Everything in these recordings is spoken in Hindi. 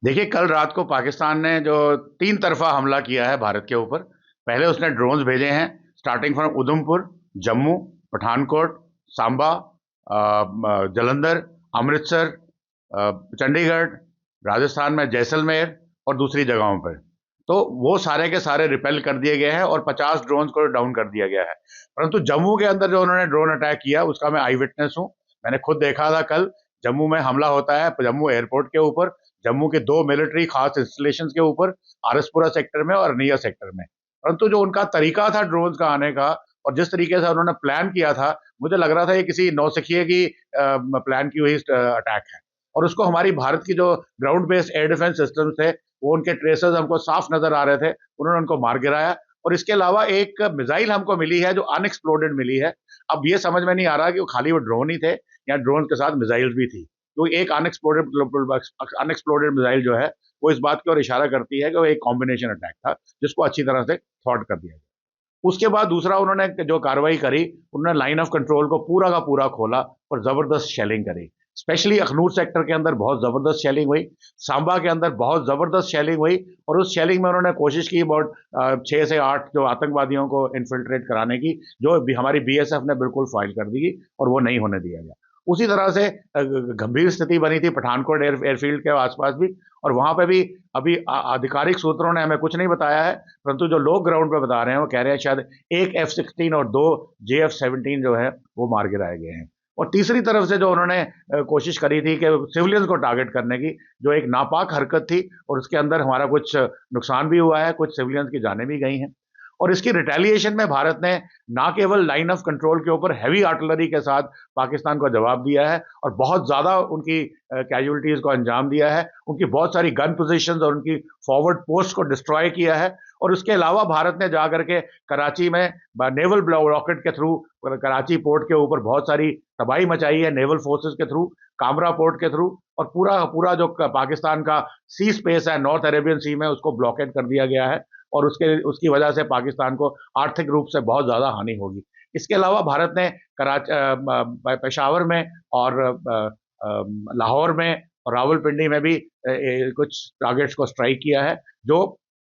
देखिए, कल रात को पाकिस्तान ने जो तीन तरफा हमला किया है भारत के ऊपर। पहले उसने ड्रोन्स भेजे हैं, स्टार्टिंग फ्रॉम उधमपुर, जम्मू, पठानकोट, सांबा, जलंधर, अमृतसर, चंडीगढ़, राजस्थान में जैसलमेर और दूसरी जगहों पर। तो वो सारे के सारे रिपेल कर दिए गए हैं और 50 ड्रोन को डाउन कर दिया गया है। परंतु जम्मू के अंदर जो उन्होंने ड्रोन अटैक किया, उसका मैं आई विटनेस हूँ। मैंने खुद देखा था कल जम्मू में हमला होता है, जम्मू एयरपोर्ट के ऊपर, जम्मू के दो मिलिट्री खास इंस्टॉलेशन के ऊपर, आरएसपुरा सेक्टर में और अरनिया सेक्टर में। परंतु जो उनका तरीका था ड्रोन का आने का और जिस तरीके से उन्होंने प्लान किया था, मुझे लग रहा था ये किसी नौसिखिए की प्लान की हुई अटैक है। और उसको हमारी भारत की जो ground based air defence system थे, वो उनके ट्रेसेस हमको साफ नजर आ रहे थे, उन्होंने उनको मार गिराया। और इसके अलावा एक मिसाइल हमको मिली है जो अनएक्सप्लोडेड मिली है। अब ये समझ में नहीं आ रहा कि वो खाली वो ड्रोन ही थे या ड्रोन के साथ मिसाइल भी थी। तो एक अनएक्सप्लोडेड मिसाइल जो है, वो इस बात की ओर इशारा करती है कि वो एक कॉम्बिनेशन अटैक था, जिसको अच्छी तरह से थॉट कर दिया गया। उसके बाद दूसरा उन्होंने जो कार्रवाई करी, उन्होंने लाइन ऑफ कंट्रोल को पूरा का पूरा खोला और जबरदस्त शेलिंग करी। स्पेशली अखनूर सेक्टर के अंदर बहुत जबरदस्त शेलिंग हुई, सांबा के अंदर बहुत जबरदस्त शेलिंग हुई। और उस शेलिंग में उन्होंने कोशिश की बहुत 6 से 8 जो आतंकवादियों को इन्फिल्ट्रेट कराने की, जो भी हमारी बीएसएफ ने बिल्कुल फाइल कर दी और वो नहीं होने दिया गया। उसी तरह से गंभीर स्थिति बनी थी पठानकोट एयरफील्ड के आसपास भी। और वहां पे भी अभी आधिकारिक सूत्रों ने हमें कुछ नहीं बताया है, परंतु जो लोग ग्राउंड पे बता रहे हैं वो कह रहे हैं शायद एक F-16 और 2 JF-17 जो है वो मार गिराए गए हैं। और तीसरी तरफ से जो उन्होंने कोशिश करी थी कि सिविलियंस को टारगेट करने की, जो एक नापाक हरकत थी और उसके अंदर हमारा कुछ नुकसान भी हुआ है, कुछ सिविलियंस की जानें भी गई हैं। और इसकी रिटेलिएशन में भारत ने ना केवल लाइन ऑफ कंट्रोल के ऊपर हैवी आर्टिलरी के साथ पाकिस्तान को जवाब दिया है और बहुत ज्यादा उनकी कैजुअलिटीज को अंजाम दिया है, उनकी बहुत सारी गन पोजीशंस और उनकी फॉरवर्ड पोस्ट को डिस्ट्रॉय किया है। और उसके अलावा भारत ने जाकर के कराची में नेवल रॉकेट के थ्रू कराची पोर्ट के ऊपर बहुत सारी तबाही मचाई है, नेवल फोर्सेस के थ्रू, कामरा पोर्ट के थ्रू। और पूरा पूरा जो पाकिस्तान का सी स्पेस है नॉर्थ अरेबियन सी में, उसको ब्लॉकेट कर दिया गया है। और उसकी वजह से पाकिस्तान को आर्थिक रूप से बहुत ज्यादा हानि होगी। इसके अलावा भारत ने कराची, पेशावर में और लाहौर में और रावलपिंडी में भी कुछ टारगेट्स को स्ट्राइक किया है, जो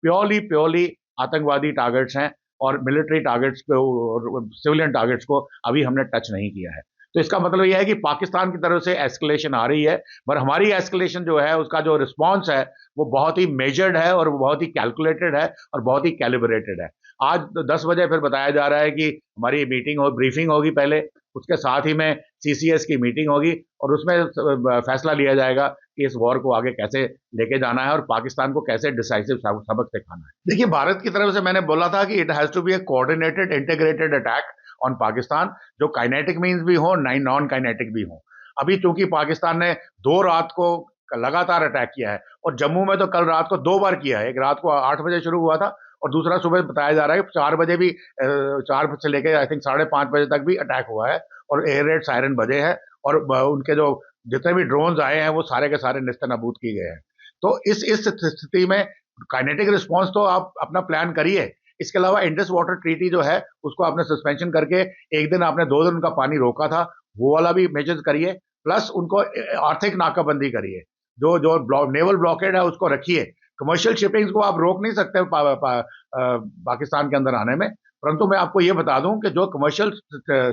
प्योरली प्योरली आतंकवादी टारगेट्स हैं। और मिलिट्री टारगेट्स को, सिविलियन टारगेट्स को अभी हमने टच नहीं किया है। तो इसका मतलब यह है कि पाकिस्तान की तरफ से एस्केलेशन आ रही है, पर हमारी एस्केलेशन जो है, उसका जो रिस्पॉन्स है, वो बहुत ही मेजर्ड है और वो बहुत ही कैलकुलेटेड है और बहुत ही कैलिब्रेटेड है। आज 10 बजे फिर बताया जा रहा है कि हमारी मीटिंग हो, ब्रीफिंग होगी पहले, उसके साथ ही में सीसीएस की मीटिंग होगी और उसमें फैसला लिया जाएगा कि इस वॉर को आगे कैसे लेके जाना है और पाकिस्तान को कैसे डिसाइसिव सबक सिखाना है। देखिए, भारत की तरफ से मैंने बोला था कि it has to be a coordinated integrated attack on Pakistan, जो काइनेटिक मीन्स भी हो, नॉन काइनेटिक भी हो। अभी चूंकि पाकिस्तान ने 2 रात को लगातार अटैक किया है और जम्मू में तो कल रात को 2 बार किया है। एक रात को 8 बजे शुरू हुआ था और दूसरा सुबह बताया जा रहा है कि 4 बजे भी, 4 से लेकर आई थिंक 5:30 बजे तक भी अटैक हुआ है और एयर रेड सायरन बजे हैं। और उनके जो जितने भी ड्रोन्स आए हैं वो सारे के सारे निस्ते नाबूद किए गए हैं। तो इस स्थिति में काइनेटिक रिस्पॉन्स तो आप अपना प्लान करिए। इसके अलावा इंडस वाटर ट्रीटी जो है, उसको आपने सस्पेंशन करके एक दिन, आपने 2 दिन उनका पानी रोका था, वो वाला भी मेजर्स करिए। प्लस उनको आर्थिक नाकाबंदी करिए, जो जो नेवल ब्लॉकेड है उसको रखिए। कमर्शियल शिपिंग को आप रोक नहीं सकते पाकिस्तान के अंदर आने में, परंतु मैं आपको ये बता दूं कि जो कमर्शियल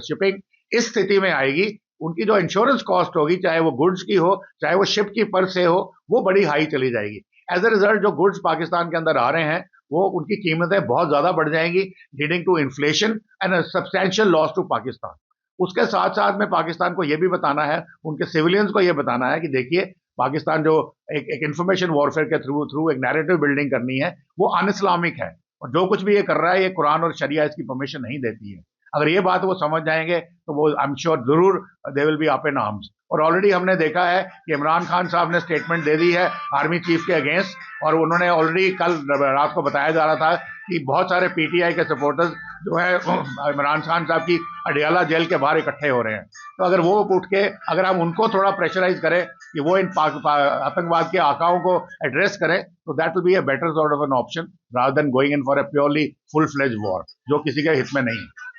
शिपिंग इस स्थिति में आएगी, उनकी जो इंश्योरेंस कॉस्ट होगी, चाहे वो गुड्स की हो चाहे वो शिप की पर से हो, वो बड़ी हाई चली जाएगी। एज ए रिजल्ट जो गुड्स पाकिस्तान के अंदर आ रहे हैं, वो उनकी कीमतें बहुत ज्यादा बढ़ जाएंगी, leading to inflation and substantial loss to Pakistan. उसके साथ साथ में पाकिस्तान को यह भी बताना है, उनके सिविलियंस को यह बताना है कि देखिए, पाकिस्तान जो एक इंफॉर्मेशन वॉरफेयर के थ्रू थ्रू एक नैरेटिव बिल्डिंग करनी है, वो अन इस्लामिक है। और जो कुछ भी ये कर रहा है, ये कुरान और शरिया इसकी परमिशन नहीं देती है। अगर ये बात वो समझ जाएंगे तो वो आई एम श्योर जरूर they will be up in arms. और ऑलरेडी हमने देखा है कि इमरान खान साहब ने स्टेटमेंट दे दी है आर्मी चीफ के अगेंस्ट। और उन्होंने ऑलरेडी कल रात को बताया जा रहा था कि बहुत सारे पीटीआई के सपोर्टर्स जो है इमरान खान साहब की अडियाला जेल के बाहर इकट्ठे हो रहे हैं। तो अगर वो उठ के, अगर हम उनको थोड़ा प्रेशराइज करें कि वो इन आतंकवाद के आकाओं को एड्रेस करें, तो that will be a better sort of an option rather than going in for a purely full fledge war, जो किसी के हित में नहीं है।